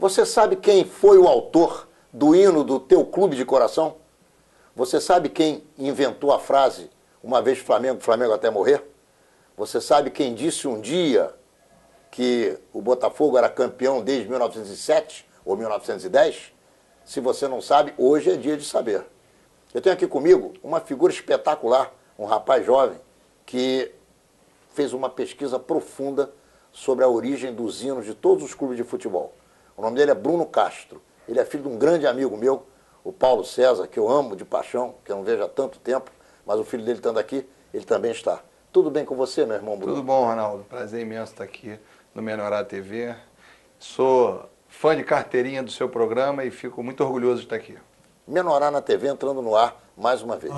Você sabe quem foi o autor do hino do teu clube de coração? Você sabe quem inventou a frase, uma vez Flamengo, Flamengo até morrer? Você sabe quem disse um dia que o Botafogo era campeão desde 1907 ou 1910? Se você não sabe, hoje é dia de saber. Eu tenho aqui comigo uma figura espetacular, um rapaz jovem, que fez uma pesquisa profunda sobre a origem dos hinos de todos os clubes de futebol. O nome dele é Bruno Castro. Ele é filho de um grande amigo meu, o Paulo César, que eu amo de paixão, que eu não vejo há tanto tempo, mas o filho dele estando aqui, ele também está. Tudo bem com você, meu irmão Bruno? Tudo bom, Ronaldo. Prazer imenso estar aqui no Menorá TV. Sou fã de carteirinha do seu programa e fico muito orgulhoso de estar aqui. Menorá na TV entrando no ar mais uma vez.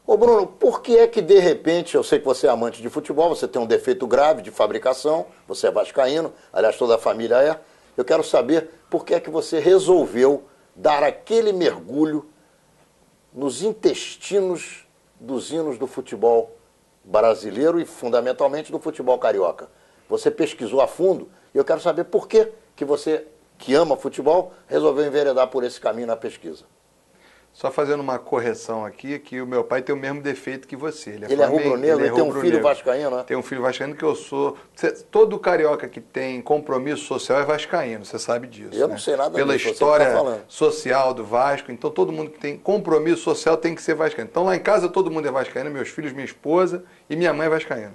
Ô Bruno, por que é que de repente, eu sei que você é amante de futebol, você tem um defeito grave de fabricação, você é vascaíno, aliás toda a família é, eu quero saber por que é que você resolveu dar aquele mergulho nos intestinos dos hinos do futebol brasileiro e fundamentalmente do futebol carioca. Você pesquisou a fundo e eu quero saber por que você, que ama futebol, resolveu enveredar por esse caminho na pesquisa. Só fazendo uma correção aqui, que o meu pai tem o mesmo defeito que você. Ele é rubro-negro, ele tem um filho vascaíno, né? Tem um filho vascaíno que eu sou. Todo carioca que tem compromisso social é vascaíno, você sabe disso. Eu não sei nada disso. Pela história social do Vasco, então todo mundo que tem compromisso social tem que ser vascaíno. Então lá em casa todo mundo é vascaíno, meus filhos, minha esposa e minha mãe é vascaína.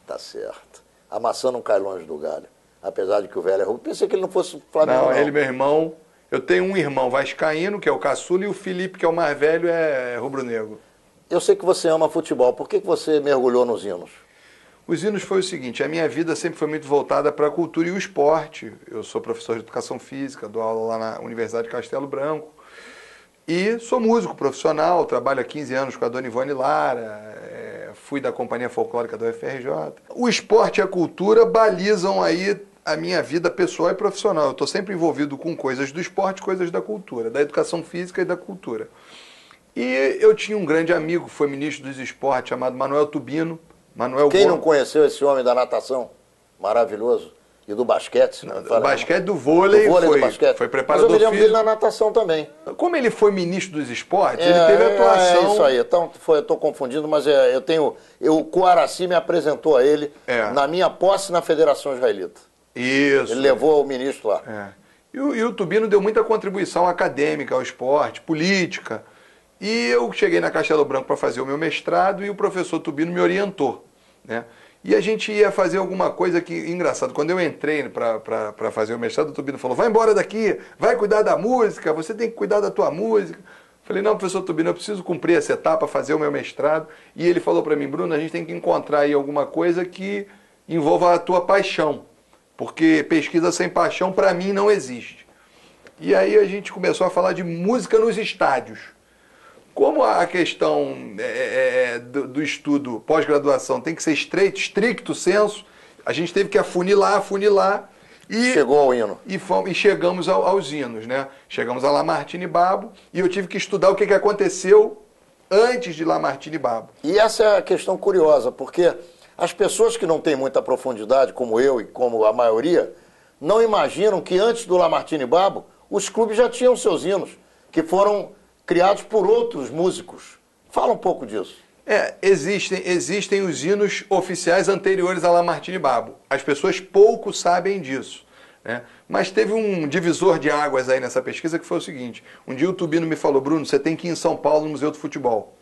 Tá certo. A maçã não cai longe do galho. Apesar de que o velho é rubro. Pensei que ele não fosse Flamengo, não. Ele, meu irmão. Eu tenho um irmão vascaíno, que é o caçula, e o Felipe, que é o mais velho, é rubro-negro. Eu sei que você ama futebol. Por que você mergulhou nos hinos? Os hinos foi o seguinte, a minha vida sempre foi muito voltada para a cultura e o esporte. Eu sou professor de educação física, dou aula lá na Universidade de Castelo Branco. E sou músico profissional, trabalho há 15 anos com a dona Ivone Lara, fui da Companhia Folclórica da UFRJ. O esporte e a cultura balizam aí a minha vida pessoal e profissional. Eu estou sempre envolvido com coisas do esporte, coisas da cultura, da educação física e da cultura. E eu tinha um grande amigo, foi ministro dos esportes, chamado Manuel Tubino. Quem não conheceu esse homem da natação? Maravilhoso. E do basquete? Do basquete, do vôlei, do basquete. Foi preparador físico. Mas eu me lembro dele na natação também. Como ele foi ministro dos esportes, ele teve atuação... É isso aí. Então, eu estou confundindo, mas o Coaraci me apresentou a ele na minha posse na Federação Israelita. Isso. Ele levou o ministro lá. E o Tubino deu muita contribuição acadêmica ao esporte, política. E eu cheguei na Castelo Branco para fazer o meu mestrado e o professor Tubino me orientou, né? E a gente ia fazer alguma coisa que, engraçado, quando eu entrei para fazer o mestrado, o Tubino falou, vai embora daqui, vai cuidar da música, você tem que cuidar da tua música. Falei, não, professor Tubino, eu preciso cumprir essa etapa, fazer o meu mestrado. E ele falou para mim, Bruno, a gente tem que encontrar aí alguma coisa que envolva a tua paixão. Porque pesquisa sem paixão, para mim, não existe. E aí a gente começou a falar de música nos estádios. Como a questão do estudo pós-graduação tem que ser estricto senso, a gente teve que afunilar, e chegou ao hino. E chegamos aos hinos, né? Chegamos a Lamartine Babo, e eu tive que estudar o que aconteceu antes de Lamartine Babo. E essa é a questão curiosa, porque as pessoas que não têm muita profundidade, como eu e como a maioria, não imaginam que antes do Lamartine Babo, os clubes já tinham seus hinos, que foram criados por outros músicos. Fala um pouco disso. Existem os hinos oficiais anteriores a Lamartine Babo. As pessoas pouco sabem disso, né? Mas teve um divisor de águas aí nessa pesquisa que foi o seguinte. Um dia o Tubino me falou, Bruno, você tem que ir em São Paulo no Museu do Futebol.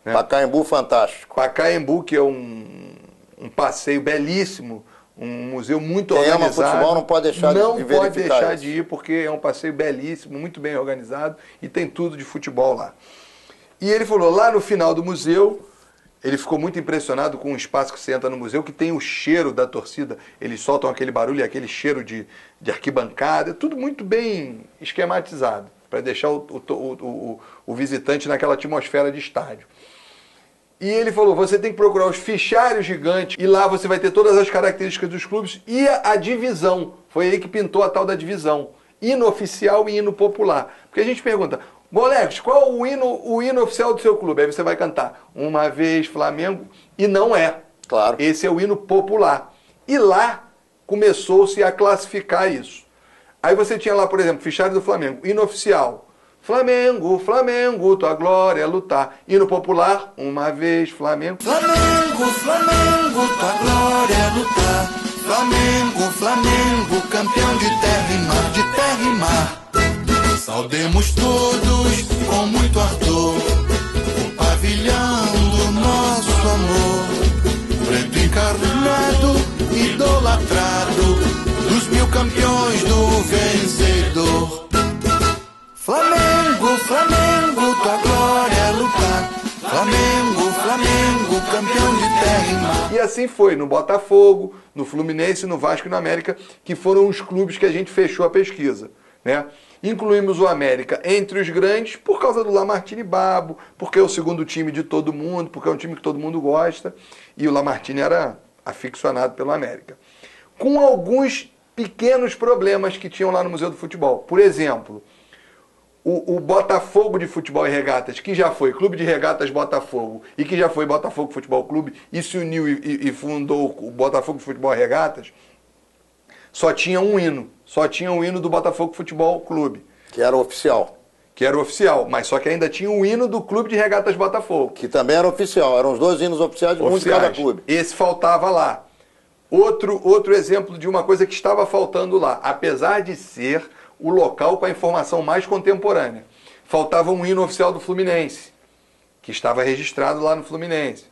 Né? Pacaembu fantástico. Pacaembu, que é um passeio belíssimo, um museu muito organizado. Quem ama futebol não pode deixar de verificar. Não pode deixar de ir, porque é um passeio belíssimo, muito bem organizado e tem tudo de futebol lá. E ele falou, lá no final do museu, ele ficou muito impressionado com o espaço que você entra no museu, que tem o cheiro da torcida, eles soltam aquele barulho e aquele cheiro de arquibancada, é tudo muito bem esquematizado, para deixar o visitante naquela atmosfera de estádio. E ele falou, você tem que procurar os fichários gigantes e lá você vai ter todas as características dos clubes e a divisão. Foi aí que pintou a tal da divisão. Hino oficial e hino popular. Porque a gente pergunta, Bolex, qual o hino oficial do seu clube? Aí você vai cantar, uma vez Flamengo, e não é. Claro. Esse é o hino popular. E lá começou-se a classificar isso. Aí você tinha lá, por exemplo, fichário do Flamengo, hino oficial. Flamengo, Flamengo, tua glória é lutar. Hino popular, uma vez, Flamengo. Flamengo, Flamengo, tua glória é lutar. Flamengo, Flamengo, campeão de terra e mar, de terra e mar. Saudemos todos com muito ardor o pavilhão do nosso amor. Preto encarnado, idolatrado, dos 1000 campeões do vencedor. Flamengo, Flamengo, tua glória é lutar. Flamengo, Flamengo, campeão de terra e mar. E assim foi no Botafogo, no Fluminense, no Vasco e no América, que foram os clubes que a gente fechou a pesquisa, né? Incluímos o América entre os grandes por causa do Lamartine Babo, porque é o segundo time de todo mundo, porque é um time que todo mundo gosta, e o Lamartine era aficionado pelo América. Com alguns pequenos problemas que tinham lá no Museu do Futebol. Por exemplo, o Botafogo de Futebol e Regatas, que já foi Clube de Regatas Botafogo e que já foi Botafogo Futebol Clube e se uniu e fundou o Botafogo de Futebol e Regatas, só tinha um hino. Só tinha o hino do Botafogo Futebol Clube. Que era oficial. Que era oficial, mas só que ainda tinha o hino do Clube de Regatas Botafogo. Que também era oficial. Eram os 2 hinos oficiais de um de cada clube. Esse faltava lá. Outro exemplo de uma coisa que estava faltando lá, apesar de ser o local com a informação mais contemporânea. Faltava um hino oficial do Fluminense, que estava registrado lá no Fluminense.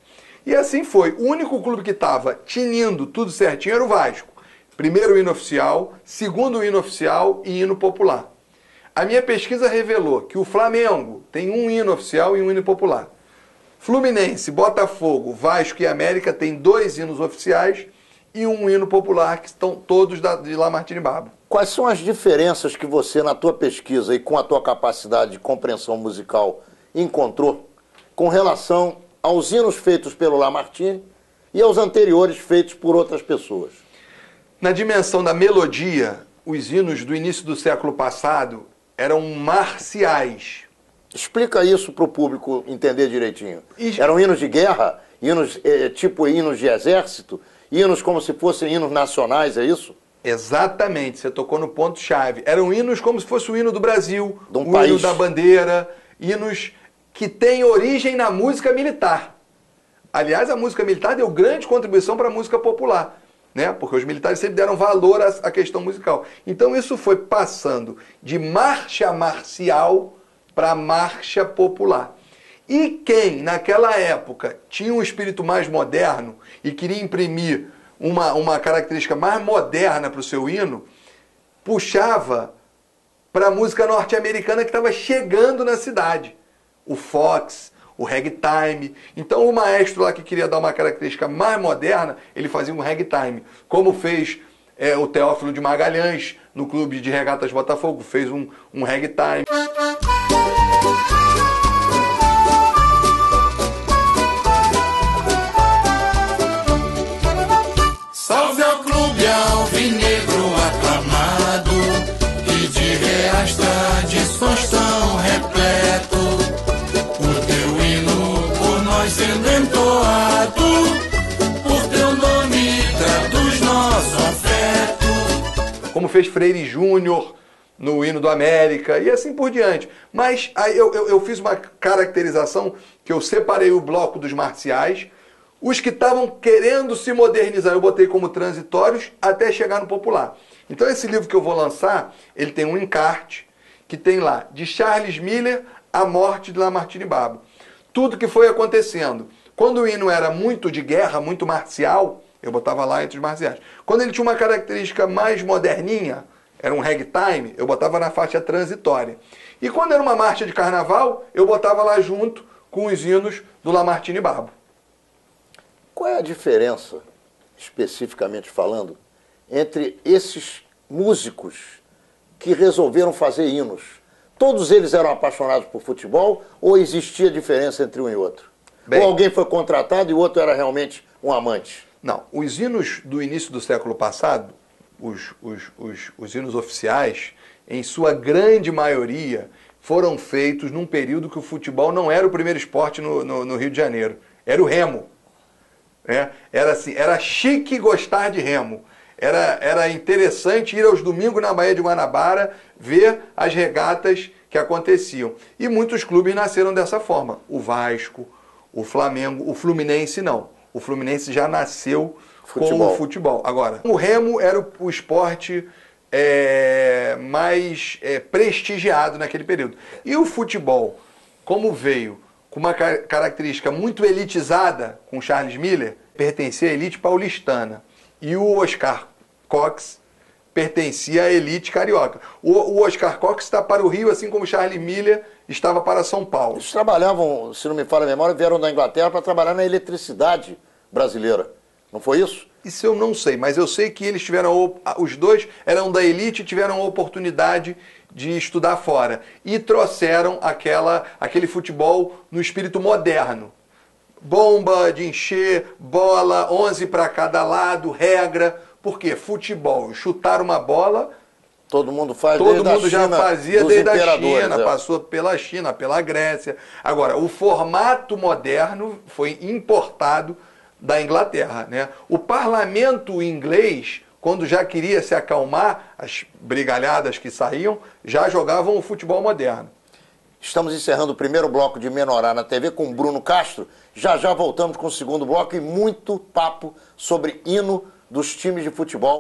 E assim foi. O único clube que estava tinindo tudo certinho era o Vasco. Primeiro hino oficial, segundo hino oficial e hino popular. A minha pesquisa revelou que o Flamengo tem um hino oficial e um hino popular. Fluminense, Botafogo, Vasco e América têm 2 hinos oficiais e um hino popular, que estão todos de Lamartine Babo. Quais são as diferenças que você, na tua pesquisa e com a tua capacidade de compreensão musical, encontrou com relação aos hinos feitos pelo Lamartine e aos anteriores feitos por outras pessoas? Na dimensão da melodia, os hinos do início do século passado eram marciais. Explica isso para o público entender direitinho. Eram hinos de guerra, hinos tipo hinos de exército, hinos como se fossem hinos nacionais, é isso? Exatamente, você tocou no ponto-chave. Eram hinos como se fosse o hino do Brasil, de um o país. Hino da bandeira, hinos que têm origem na música militar. Aliás, a música militar deu grande contribuição para a música popular, né? Porque os militares sempre deram valor à questão musical. Então isso foi passando de marcha marcial para marcha popular. E quem, naquela época, tinha um espírito mais moderno e queria imprimir uma característica mais moderna para o seu hino, puxava para a música norte-americana que estava chegando na cidade. O fox, o ragtime. Então o maestro lá que queria dar uma característica mais moderna, ele fazia um ragtime. Como fez o Teófilo de Magalhães no Clube de Regatas Botafogo, fez um ragtime. Salve ao clube alvinegro aclamado, e de reais tradições tão repleto. O teu hino por nós sendo entoado, por teu nome traduz nosso afeto. Como fez Freire Júnior no hino do América e assim por diante. Mas aí eu fiz uma caracterização que eu separei o bloco dos marciais. Os que estavam querendo se modernizar, eu botei como transitórios até chegar no popular. Então esse livro que eu vou lançar, ele tem um encarte que tem lá, de Charles Miller, A Morte de Lamartine Babo. Tudo que foi acontecendo. Quando o hino era muito de guerra, muito marcial, eu botava lá entre os marciais. Quando ele tinha uma característica mais moderninha, era um ragtime, eu botava na faixa transitória. E quando era uma marcha de carnaval, eu botava lá junto com os hinos do Lamartine Babo. Qual é a diferença, especificamente falando, entre esses músicos que resolveram fazer hinos? Todos eles eram apaixonados por futebol ou existia diferença entre um e outro? Ou alguém foi contratado e o outro era realmente um amante? Não, os hinos do início do século passado, os hinos oficiais, em sua grande maioria, foram feitos num período que o futebol não era o primeiro esporte no Rio de Janeiro, era o remo. Era assim, era chique gostar de remo. Era interessante ir aos domingos na Baía de Guanabara ver as regatas que aconteciam. E muitos clubes nasceram dessa forma. O Vasco, o Flamengo, o Fluminense não. O Fluminense já nasceu com o futebol. Agora, o remo era o esporte mais prestigiado naquele período. E o futebol, como veio com uma característica muito elitizada com Charles Miller, pertencia à elite paulistana. E o Oscar Cox pertencia à elite carioca. O Oscar Cox está para o Rio, assim como Charles Miller estava para São Paulo. Eles trabalhavam, se não me falha a memória, vieram da Inglaterra para trabalhar na eletricidade brasileira. Não foi isso? Isso eu não sei, mas eu sei que eles tiveram, os dois eram da elite e tiveram a oportunidade de estudar fora. E trouxeram aquele futebol no espírito moderno. Bomba de encher, bola, 11 para cada lado, regra. Por quê? Futebol, chutar uma bola, todo mundo faz todo mundo já fazia desde a China, é. Passou pela China, pela Grécia. Agora, o formato moderno foi importado da Inglaterra, né? O parlamento inglês, quando já queria se acalmar, as brigalhadas que saíam, já jogavam o futebol moderno. Estamos encerrando o primeiro bloco de Menorá na TV com Bruno Castro. Já voltamos com o segundo bloco e muito papo sobre hino dos times de futebol.